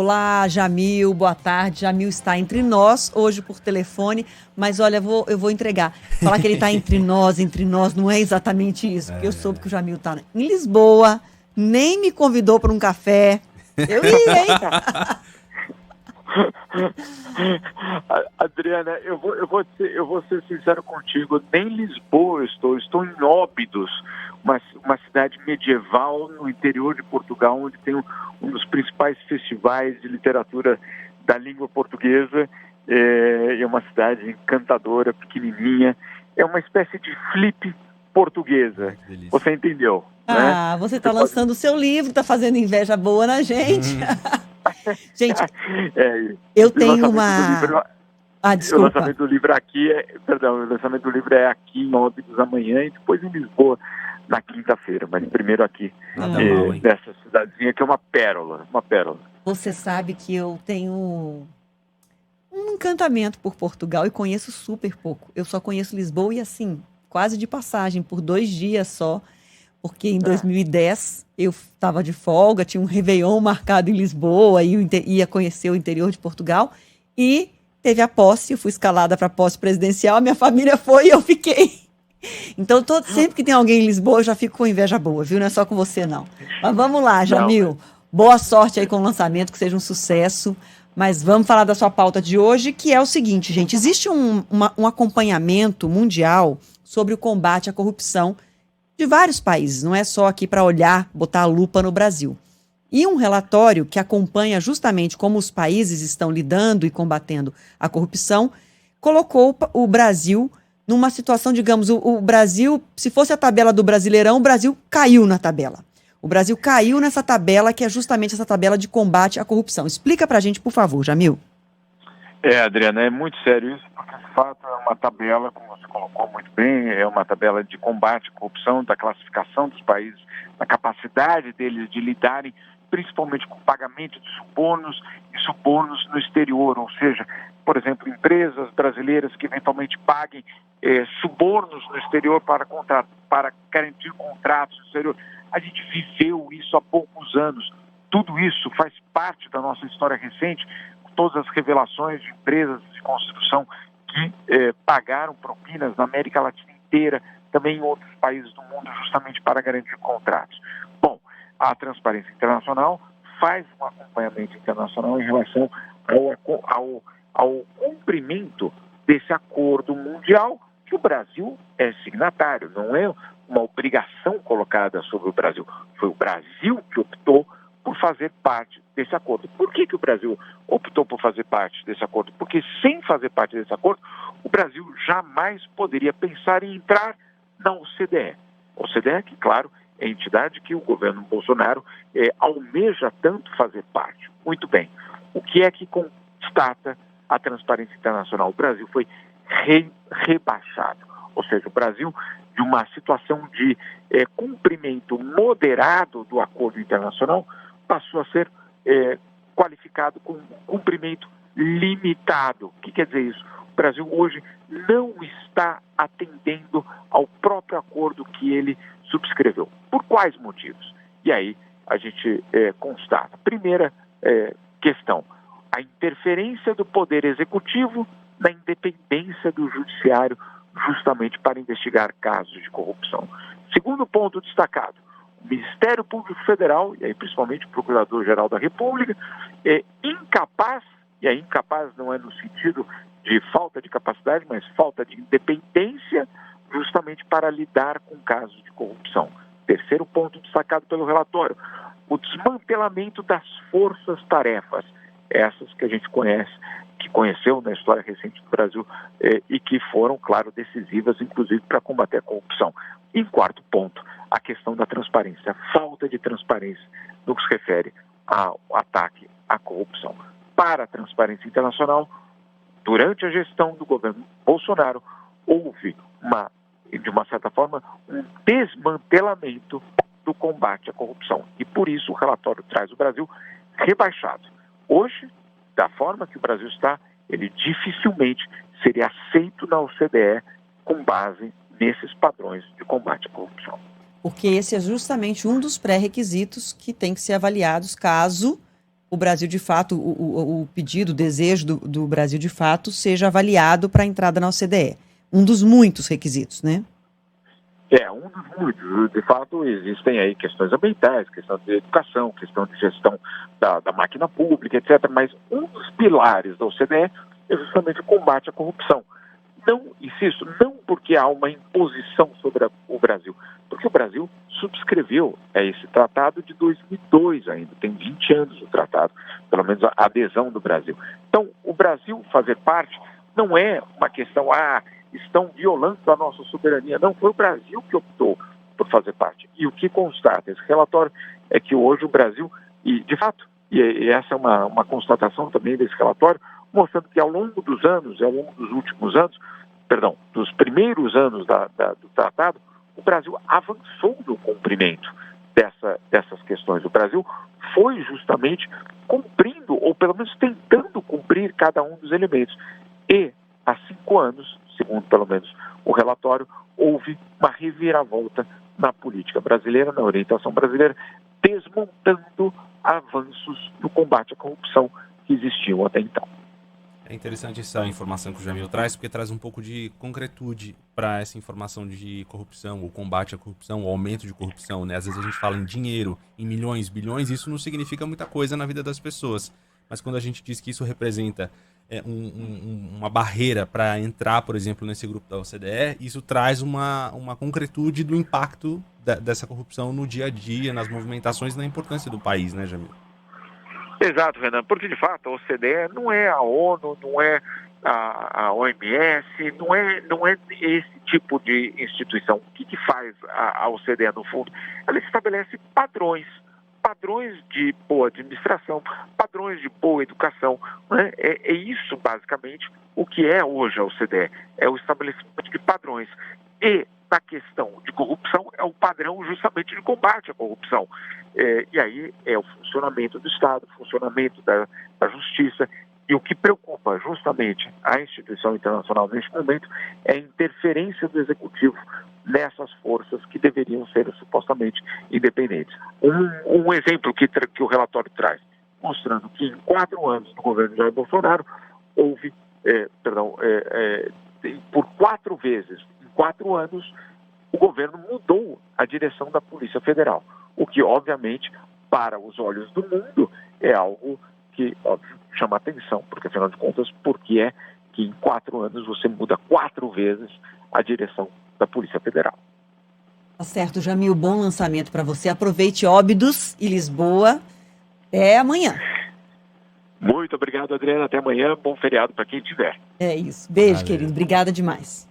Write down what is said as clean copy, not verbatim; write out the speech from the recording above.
Olá, Jamil, boa tarde. Jamil está entre nós hoje por telefone, mas olha, eu vou entregar. Falar que ele está entre nós, não é exatamente isso, porque eu soube que o Jamil está em Lisboa, nem me convidou para um café. Eu ia, hein? Adriana, eu vou ser sincero contigo. Nem Lisboa eu estou em Óbidos, uma cidade medieval no interior de Portugal, onde tem um dos principais festivais de literatura da língua portuguesa. É uma cidade encantadora, pequenininha. É uma espécie de flip portuguesa. Você entendeu? Ah, né? você está lançando o seu livro, está fazendo inveja boa na gente. Gente, eu tenho uma... O lançamento do livro aqui o lançamento do livro é aqui em Óbidos amanhã e depois em Lisboa na quinta-feira, mas primeiro aqui nessa cidadezinha que é uma pérola. Você sabe que eu tenho um encantamento por Portugal e conheço super pouco. Eu só conheço Lisboa e assim, quase de passagem, por 2 dias só, porque em 2010 eu estava de folga, tinha um Réveillon marcado em Lisboa e ia conhecer o interior de Portugal e teve a posse, eu fui escalada para a posse presidencial, a minha família foi e eu fiquei. Então, sempre que tem alguém em Lisboa, eu já fico com inveja boa, viu? Não é só com você, não. Mas vamos lá, Jamil. Boa sorte aí com o lançamento, que seja um sucesso. Mas vamos falar da sua pauta de hoje, que é o seguinte, gente. Existe um acompanhamento mundial sobre o combate à corrupção de vários países. Não é só aqui para olhar, botar a lupa no Brasil. E um relatório que acompanha justamente como os países estão lidando e combatendo a corrupção, colocou o Brasil numa situação, digamos, o Brasil, se fosse a tabela do Brasileirão, o Brasil caiu na tabela. O Brasil caiu nessa tabela, que é justamente essa tabela de combate à corrupção. Explica pra gente, por favor, Jamil. Adriana, é muito sério isso, porque de fato é uma tabela, como você colocou muito bem, é uma tabela de combate à corrupção, da classificação dos países, da capacidade deles de lidarem principalmente com o pagamento de subornos e subornos no exterior, ou seja, por exemplo, empresas brasileiras que eventualmente paguem subornos no exterior para garantir contratos no exterior. A gente viveu isso há poucos anos. Tudo isso faz parte da nossa história recente, com todas as revelações de empresas de construção que pagaram propinas na América Latina inteira, também em outros países do mundo, justamente para garantir contratos. Bom, a Transparência Internacional faz um acompanhamento internacional em relação ao cumprimento desse acordo mundial que o Brasil é signatário. Não é uma obrigação colocada sobre o Brasil. Foi o Brasil que optou por fazer parte desse acordo. Por que o Brasil optou por fazer parte desse acordo? Porque sem fazer parte desse acordo, o Brasil jamais poderia pensar em entrar na OCDE. OCDE, que, claro, é a entidade que o governo Bolsonaro almeja tanto fazer parte. Muito bem. O que é que constata a Transparência Internacional? O Brasil foi rebaixado. Ou seja, o Brasil, de uma situação de cumprimento moderado do acordo internacional, passou a ser qualificado com cumprimento limitado. O que quer dizer isso? O Brasil hoje não está atendendo ao próprio acordo que ele subscreveu. Por quais motivos? E aí a gente constata. Primeira questão, a interferência do Poder Executivo na independência do Judiciário, justamente para investigar casos de corrupção. Segundo ponto destacado, o Ministério Público Federal, e aí principalmente o Procurador-Geral da República, é incapaz, e aí incapaz não é no sentido de falta de capacidade, mas falta de independência, justamente para lidar com casos de corrupção. Terceiro ponto destacado pelo relatório, o desmantelamento das forças-tarefas, essas que a gente conheceu na história recente do Brasil e que foram, claro, decisivas, inclusive, para combater a corrupção. Em quarto ponto, a questão da transparência, a falta de transparência no que se refere ao ataque à corrupção. Para a Transparência Internacional, durante a gestão do governo Bolsonaro, houve, de uma certa forma, um desmantelamento do combate à corrupção. E por isso o relatório traz o Brasil rebaixado. Hoje, da forma que o Brasil está, ele dificilmente seria aceito na OCDE com base nesses padrões de combate à corrupção. Porque esse é justamente um dos pré-requisitos que tem que ser avaliados caso o Brasil de fato, o pedido, o desejo do Brasil de fato seja avaliado para a entrada na OCDE. Um dos muitos requisitos, né? Um dos muitos. De fato, existem aí questões ambientais, questão de educação, questão de gestão da máquina pública, etc. Mas um dos pilares da OCDE é justamente o combate à corrupção. Não, insisto, não porque há uma imposição sobre o Brasil, porque o Brasil subscreveu esse tratado de 2002 ainda, tem 20 anos o tratado, pelo menos a adesão do Brasil. Então, o Brasil fazer parte não é uma questão, estão violando a nossa soberania. Não, foi o Brasil que optou por fazer parte. E o que constata esse relatório é que hoje o Brasil, e de fato, e essa é uma constatação também desse relatório, mostrando que ao longo dos anos, ao longo dos últimos anos, dos primeiros anos do tratado, o Brasil avançou no cumprimento dessas questões. O Brasil foi justamente cumprindo, ou pelo menos tentando cumprir cada um dos elementos. E há 5 anos, segundo pelo menos o relatório, houve uma reviravolta na política brasileira, na orientação brasileira, desmontando avanços no combate à corrupção que existiam até então. É interessante essa informação que o Jamil traz, porque traz um pouco de concretude para essa informação de corrupção, o combate à corrupção, o aumento de corrupção, né? Às vezes a gente fala em dinheiro, em milhões, bilhões, isso não significa muita coisa na vida das pessoas. Mas quando a gente diz que isso representa uma barreira para entrar, por exemplo, nesse grupo da OCDE, isso traz uma concretude do impacto dessa corrupção no dia a dia, nas movimentações e na importância do país, né, Jamil? Exato, Renan, porque de fato a OCDE não é a ONU, não é a OMS, não é esse tipo de instituição. O que faz a OCDE no fundo? Ela estabelece padrões de boa administração, padrões de boa educação, né? É isso basicamente o que é hoje a OCDE, é o estabelecimento de padrões. E na questão de corrupção é o padrão justamente de combate à corrupção. E aí é o funcionamento do Estado, o funcionamento da Justiça. E o que preocupa justamente a instituição internacional neste momento é a interferência do Executivo nessas forças que deveriam ser supostamente independentes. Um exemplo que o relatório traz, mostrando que em 4 anos do governo Jair Bolsonaro, houve, por 4 vezes, em 4 anos, o governo mudou a direção da Polícia Federal, o que, obviamente, para os olhos do mundo, é algo que, óbvio, chama atenção, porque, afinal de contas, por que é que em 4 anos você muda 4 vezes a direção da Polícia Federal? Tá certo, Jamil, bom lançamento para você. Aproveite Óbidos e Lisboa. Até amanhã. Muito obrigado, Adriana. Até amanhã. Bom feriado para quem tiver. É isso. Beijo, querido. Obrigada demais.